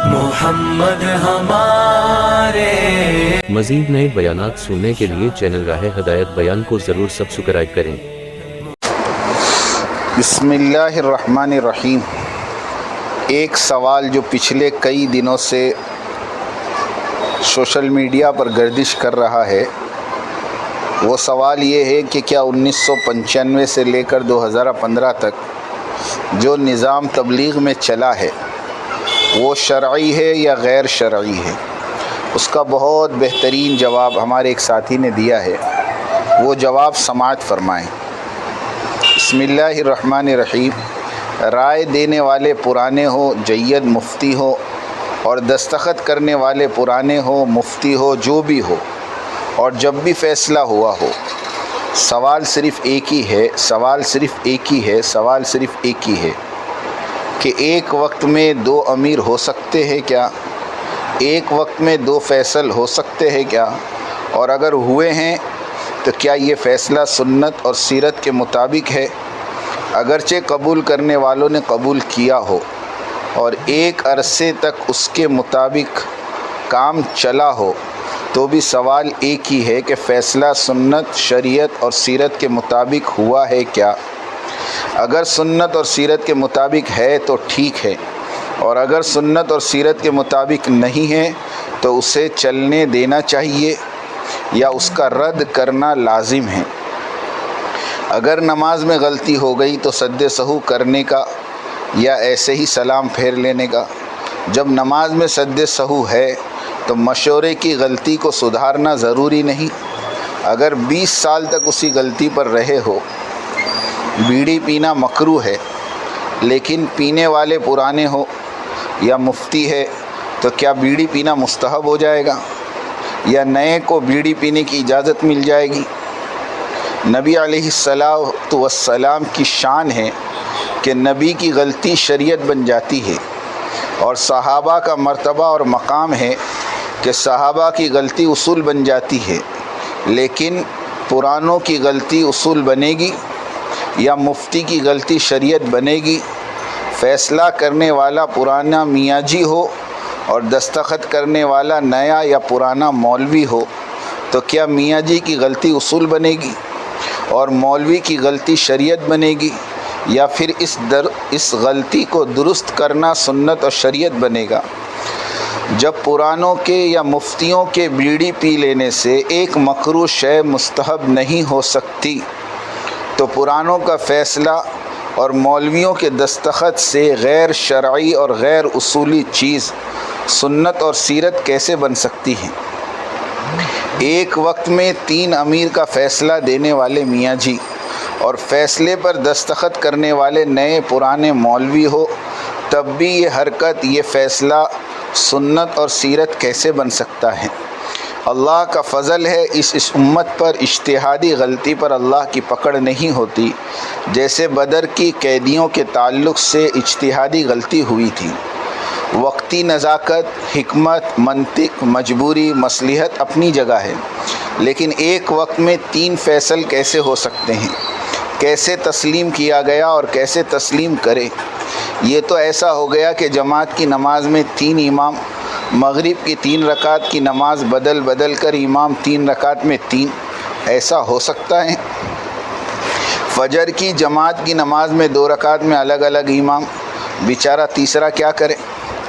محمد ہمارے۔ مزید نئے بیانات سننے کے لیے چینل راہ ہدایت بیان کو ضرور سبسکرائب کریں۔ بسم اللہ الرحمن الرحیم۔ ایک سوال جو پچھلے کئی دنوں سے سوشل میڈیا پر گردش کر رہا ہے، وہ سوال یہ ہے کہ کیا 1995 سے لے کر 2015 تک جو نظام تبلیغ میں چلا ہے وہ شرعی ہے یا غیر شرعی ہے؟ اس کا بہت بہترین جواب ہمارے ایک ساتھی نے دیا ہے، وہ جواب سماعت فرمائیں۔ بسم اللہ الرحمن الرحیم۔ رائے دینے والے پرانے ہو، جید مفتی ہو، اور دستخط کرنے والے پرانے ہو، مفتی ہو، جو بھی ہو، اور جب بھی فیصلہ ہوا ہو، سوال صرف ایک ہی ہے کہ ایک وقت میں دو امیر ہو سکتے ہیں کیا؟ ایک وقت میں دو فیصل ہو سکتے ہیں کیا؟ اور اگر ہوئے ہیں تو کیا یہ فیصلہ سنت اور سیرت کے مطابق ہے؟ اگرچہ قبول کرنے والوں نے قبول کیا ہو اور ایک عرصے تک اس کے مطابق کام چلا ہو، تو بھی سوال ایک ہی ہے کہ فیصلہ سنت، شریعت اور سیرت کے مطابق ہوا ہے کیا؟ اگر سنت اور سیرت کے مطابق ہے تو ٹھیک ہے، اور اگر سنت اور سیرت کے مطابق نہیں ہے تو اسے چلنے دینا چاہیے یا اس کا رد کرنا لازم ہے۔ اگر نماز میں غلطی ہو گئی تو سد سہو کرنے کا یا ایسے ہی سلام پھیر لینے کا؟ جب نماز میں سد سہو ہے تو مشورے کی غلطی کو سدھارنا ضروری نہیں؟ اگر 20 سال تک اسی غلطی پر رہے ہو، بیڑی پینا مکروہ ہے لیکن پینے والے پرانے ہو یا مفتی ہے، تو کیا بیڑی پینا مستحب ہو جائے گا یا نئے کو بیڑی پینے کی اجازت مل جائے گی؟ نبی علیہ السلام کی شان ہے کہ نبی کی غلطی شریعت بن جاتی ہے، اور صحابہ کا مرتبہ اور مقام ہے کہ صحابہ کی غلطی اصول بن جاتی ہے، لیکن پرانوں کی غلطی اصول بنے گی یا مفتی کی غلطی شریعت بنے گی؟ فیصلہ کرنے والا پرانا میاں جی ہو اور دستخط کرنے والا نیا یا پرانا مولوی ہو، تو کیا میاں جی کی غلطی اصول بنے گی اور مولوی کی غلطی شریعت بنے گی، یا پھر اس غلطی کو درست کرنا سنت اور شریعت بنے گا؟ جب پرانوں کے یا مفتیوں کے بیڑی پی لینے سے ایک مکروہ شے مستحب نہیں ہو سکتی، تو پرانوں کا فیصلہ اور مولویوں کے دستخط سے غیر شرعی اور غیر اصولی چیز سنت اور سیرت کیسے بن سکتی ہے؟ ایک وقت میں 3 امیر کا فیصلہ دینے والے میاں جی اور فیصلے پر دستخط کرنے والے نئے پرانے مولوی ہو، تب بھی یہ حرکت، یہ فیصلہ سنت اور سیرت کیسے بن سکتا ہے؟ اللہ کا فضل ہے، اس امت پر اجتہادی غلطی پر اللہ کی پکڑ نہیں ہوتی، جیسے بدر کی قیدیوں کے تعلق سے اجتہادی غلطی ہوئی تھی۔ وقتی نزاکت، حکمت، منطق، مجبوری، مصلحت اپنی جگہ ہے، لیکن ایک وقت میں 3 فیصل کیسے ہو سکتے ہیں؟ کیسے تسلیم کیا گیا اور کیسے تسلیم کرے؟ یہ تو ایسا ہو گیا کہ جماعت کی نماز میں 3 امام، مغرب کی 3 رکعت کی نماز بدل کر امام 3 رکعت میں 3، ایسا ہو سکتا ہے؟ فجر کی جماعت کی نماز میں 2 رکعت میں الگ الگ امام، بیچارہ تیسرا کیا کرے؟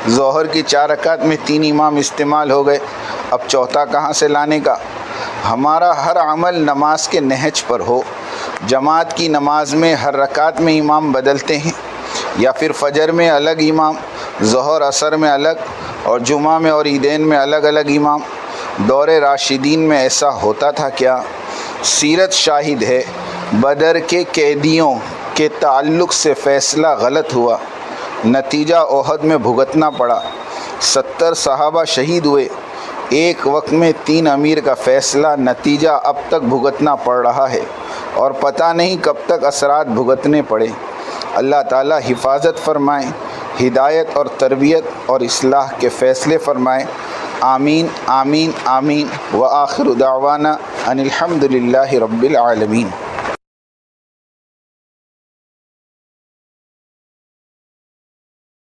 ظہر کی 4 رکعت میں 3 امام استعمال ہو گئے، اب چوتھا کہاں سے لانے کا؟ ہمارا ہر عمل نماز کے نہج پر ہو۔ جماعت کی نماز میں ہر رکعت میں امام بدلتے ہیں، یا پھر فجر میں الگ امام، ظہر عصر میں الگ، اور جمعہ میں اور عیدین میں الگ الگ امام؟ دور راشدین میں ایسا ہوتا تھا کیا؟ سیرت شاہد ہے، بدر کے قیدیوں کے تعلق سے فیصلہ غلط ہوا، نتیجہ احد میں بھگتنا پڑا، 70 صحابہ شہید ہوئے۔ ایک وقت میں 3 امیر کا فیصلہ، نتیجہ اب تک بھگتنا پڑ رہا ہے، اور پتہ نہیں کب تک اثرات بھگتنے پڑے۔ اللہ تعالی حفاظت فرمائیں، ہدایت اور تربیت اور اصلاح کے فیصلے فرمائیں۔ آمین آمین آمین۔ وآخر دعوانا ان الحمد للہ رب العالمین۔